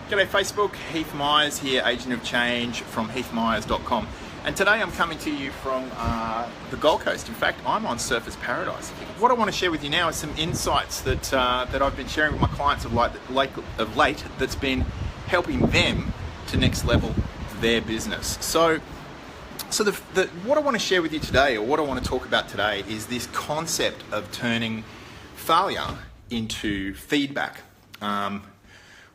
G'day Facebook, Heath Myers here, Agent of Change from heathmyers.com. And today I'm coming to you from the Gold Coast. In fact, I'm on Surfers Paradise. What I want to share with you now is some insights that I've been sharing with my clients of late that's been helping them to next level their business. So what I want to share with you today, or what I want to talk about today, is this concept of turning failure into feedback,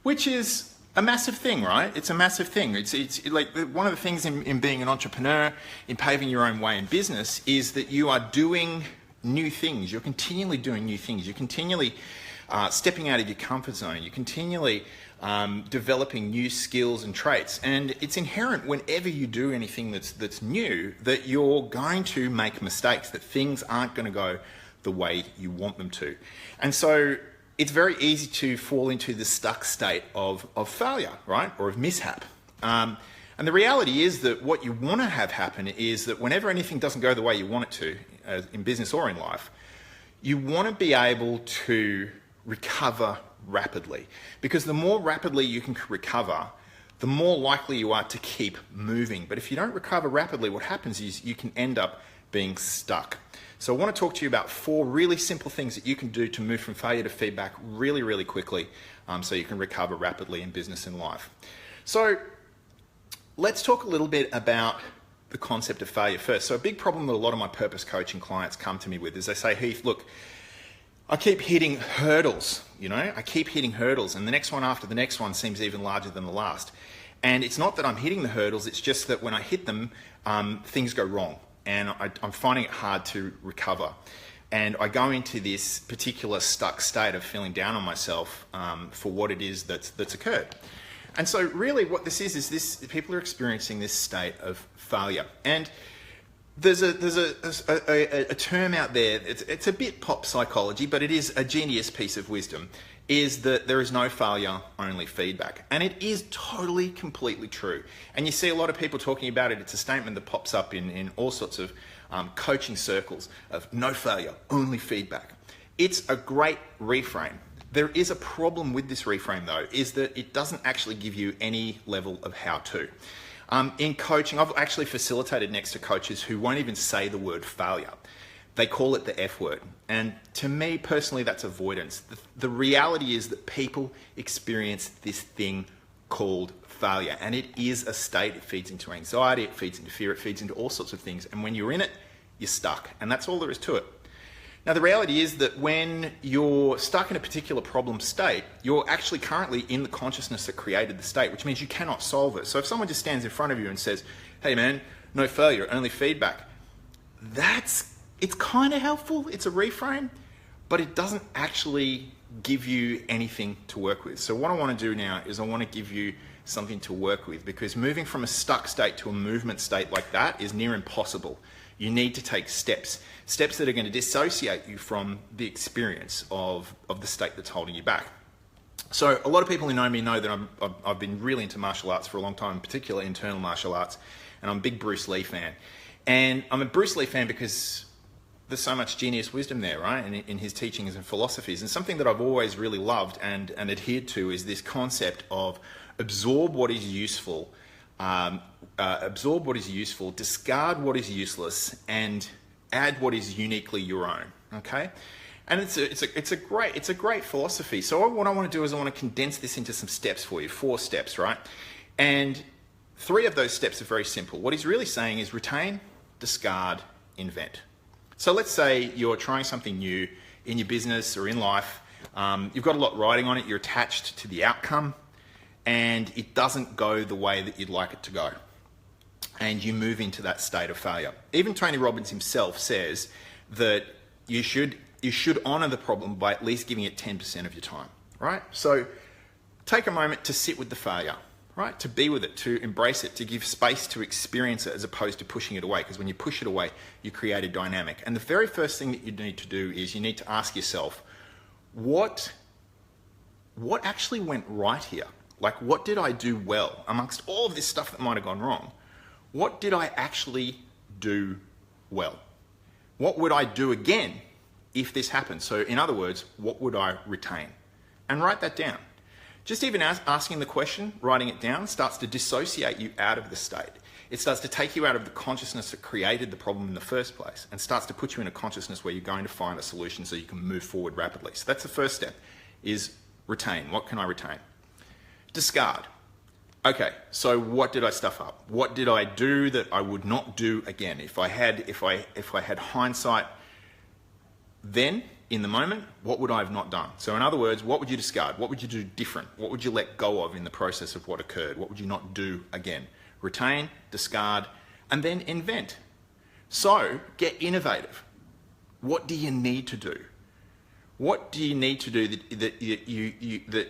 which is a massive thing, right? It's a massive thing. It's like one of the things in being an entrepreneur, in paving your own way in business, is that you are doing new things. You're continually doing new things. You're continually stepping out of your comfort zone. You're continually developing new skills and traits. And it's inherent whenever you do anything that's new that you're going to make mistakes, that things aren't going to go the way you want them to. And so it's very easy to fall into the stuck state of failure, right? Or of mishap. And the reality is that what you want to have happen is that whenever anything doesn't go the way you want it to, in business or in life, you want to be able to recover rapidly. Because the more rapidly you can recover, the more likely you are to keep moving. But if you don't recover rapidly, what happens is you can end up being stuck. So I want to talk to you about 4 really simple things that you can do to move from failure to feedback really, really quickly, so you can recover rapidly in business and life. So let's talk a little bit about the concept of failure first. So a big problem that a lot of my purpose coaching clients come to me with is they say, Heath, look, I keep hitting hurdles, I keep hitting hurdles, and the next one after the next one seems even larger than the last. And it's not that I'm hitting the hurdles, it's just that when I hit them, things go wrong. And I'm finding it hard to recover. And I go into this particular stuck state of feeling down on myself for what it is that's occurred. And so really what this is this: people are experiencing this state of failure. And there's a term out there, it's a bit pop psychology, but it is a genius piece of wisdom, is that there is no failure, only feedback. And it is totally, completely true. And you see a lot of people talking about it. It's a statement that pops up in all sorts of coaching circles of no failure, only feedback. It's a great reframe. There is a problem with this reframe though, is that it doesn't actually give you any level of how-to. In coaching, I've actually facilitated next to coaches who won't even say the word failure. They call it the F word. And to me personally, that's avoidance. The reality is that people experience this thing called failure. And it is a state. It feeds into anxiety, it feeds into fear, it feeds into all sorts of things. And when you're in it, you're stuck. And that's all there is to it. Now, the reality is that when you're stuck in a particular problem state, you're actually currently in the consciousness that created the state, which means you cannot solve it. So if someone just stands in front of you and says, hey man, no failure, only feedback, it's kind of helpful. It's a reframe, but it doesn't actually give you anything to work with. So what I want to do now is I want to give you something to work with, because moving from a stuck state to a movement state like that is near impossible. You need to take steps that are going to dissociate you from the experience of the state that's holding you back. So a lot of people who know me know that I've been really into martial arts for a long time, in particular internal martial arts, and I'm a big Bruce Lee fan. And I'm a Bruce Lee fan because there's so much genius wisdom there, right, in his teachings and philosophies. And something that I've always really loved and adhered to is this concept of absorb what is useful, discard what is useless, and add what is uniquely your own. Okay, and it's a great philosophy. So what I want to do is I want to condense this into some steps for you, 4 steps, right? And 3 of those steps are very simple. What he's really saying is retain, discard, invent. So let's say you're trying something new in your business or in life. You've got a lot riding on it. You're attached to the outcome, and it doesn't go the way that you'd like it to go. And you move into that state of failure. Even Tony Robbins himself says that you should honor the problem by at least giving it 10% of your time, right? So take a moment to sit with the failure, right? To be with it, to embrace it, to give space to experience it as opposed to pushing it away. Because when you push it away, you create a dynamic. And the very first thing that you need to do is you need to ask yourself, what actually went right here? Like, what did I do well amongst all of this stuff that might have gone wrong? What did I actually do well? What would I do again if this happened? So in other words, what would I retain? And write that down. Just even asking the question, writing it down, starts to dissociate you out of the state. It starts to take you out of the consciousness that created the problem in the first place and starts to put you in a consciousness where you're going to find a solution so you can move forward rapidly. So that's the first step, is retain. What can I retain? Discard. Okay, so what did I stuff up? What did I do that I would not do again? If I had hindsight then, in the moment, what would I have not done? So in other words, what would you discard? What would you do different? What would you let go of in the process of what occurred? What would you not do again? Retain, discard, and then invent. So get innovative. What do you need to do? What do you need to do that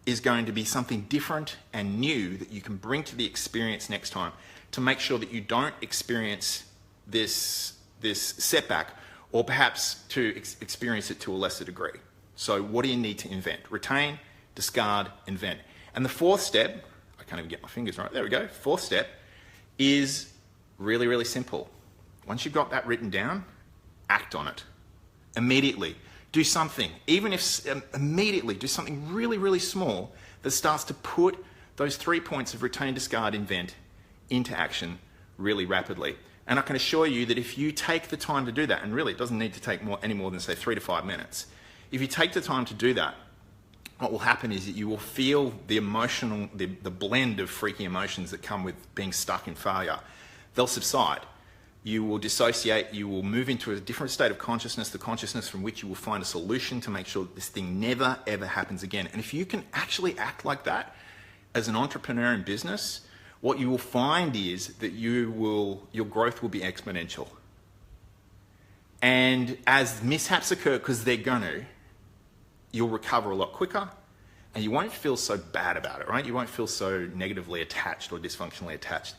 is going to be something different and new that you can bring to the experience next time to make sure that you don't experience this setback, or perhaps to experience it to a lesser degree? So what do you need to invent? Retain, discard, invent. And the fourth step, I can't even get my fingers right, there we go. Fourth step is really, really simple. Once you've got that written down, act on it. Immediately. Do something, even if immediately, do something really, really small that starts to put those 3 points of retain, discard, invent into action really rapidly. And I can assure you that if you take the time to do that, and really it doesn't need to take any more than say 3 to 5 minutes, if you take the time to do that, what will happen is that you will feel the emotional, the blend of freaky emotions that come with being stuck in failure. They'll subside. You will dissociate, you will move into a different state of consciousness, the consciousness from which you will find a solution to make sure that this thing never, ever happens again. And if you can actually act like that as an entrepreneur in business, what you will find is that your growth will be exponential. And as mishaps occur, because they're going to, you'll recover a lot quicker and you won't feel so bad about it, right? You won't feel so negatively attached or dysfunctionally attached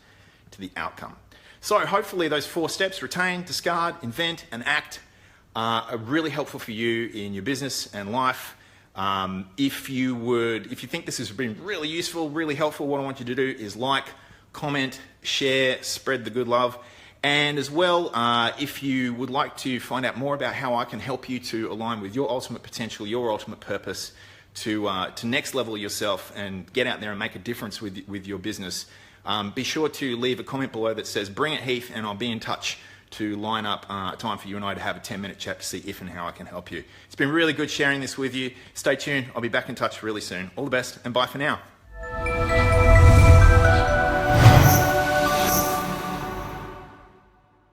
to the outcome. So hopefully those 4 steps, retain, discard, invent, and act, are really helpful for you in your business and life. If you think this has been really useful, really helpful, what I want you to do is like, comment, share, spread the good love. And as well, if you would like to find out more about how I can help you to align with your ultimate potential, your ultimate purpose, to next level yourself and get out there and make a difference with your business, be sure to leave a comment below that says, "Bring it, Heath," and I'll be in touch to line up time for you and I to have a 10-minute chat to see if and how I can help you. It's been really good sharing this with you. Stay tuned. I'll be back in touch really soon. All the best and bye for now.